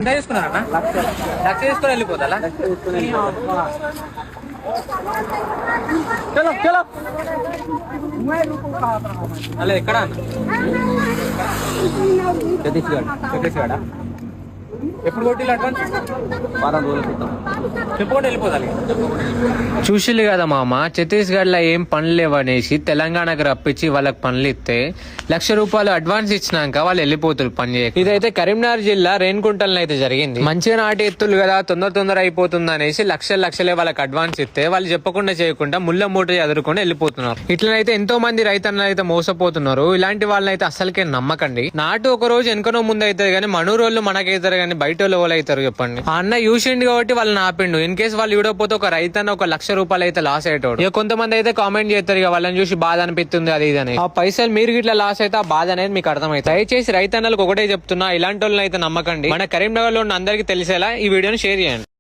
ఎంత తీసుకున్నారన్నా? లక్ష తీసుకుని వెళ్ళిపోతా చలో చలో అలా ఎక్కడ ఛత్తీస్గఢ్ ఎప్పుడు కొట్టిల్లు అడ్వాన్స్? వారం రోజుల క్రితం చెప్పుకుంటూ వెళ్ళిపోతాలి. చూసిల్లు కదా మామ, ఛత్తీస్గఢ్ లో ఏం పనులు లేవనేసి తెలంగాణకు రప్పించి వాళ్ళకి పనులు ఇస్తే ₹1,00,000 అడ్వాన్స్ ఇచ్చినాక వాళ్ళు వెళ్ళిపోతారు పని చేయక. ఇదైతే కరీంనగర్ జిల్లా రేణిగుంటలో అయితే జరిగింది. మంచిగా నాటి ఎత్తులు కదా, తొందర అయిపోతుంది అనేసి లక్షలే వాళ్ళకి అడ్వాన్స్ ఇస్తే వాళ్ళు చెప్పకుండా చేయకుండా ముళ్ళ మూట ఎదుర్కొని వెళ్ళిపోతున్నారు. ఇట్లనైతే ఎంతో మంది రైతన్నలు అయితే మోసపోతున్నారు. ఇలాంటి వాళ్ళని అయితే అసలుకే నమ్మకండి. నాటు ఒక రోజు వెనుకనో ముందు అవుతుంది కానీ మనూరోళ్ళు మనకైతారు కానీ బయట వాళ్ళు అవుతారు చెప్పండి. ఆ అన్న చూసిండు కాబట్టి వాళ్ళని ఆపిండు. ఇన్ కేసు వాళ్ళు చూడకపోతే ఒక రైతన్న ఒక ₹1,00,000 అయితే లాస్ అయ్యేటోడు. ఇక కొంతమంది అయితే కామెంట్ చేస్తారు ఇక వాళ్ళని చూసి బాధ అనిపిస్తుంది అది ఇది అని. ఆ పైసలు మీరు ఇట్లా లాస్ అయితే ఆ బాధ అనేది మీకు అర్థమైతే. దయచేసి రైతన్నలకు ఒకటే చెప్తున్నా, ఇలాంటి వాళ్ళని అయితే నమ్మకండి. మన కరీంనగర్ లో ఉన్న అందరికీ తెలిసేలా ఈ వీడియోని షేర్ చేయండి.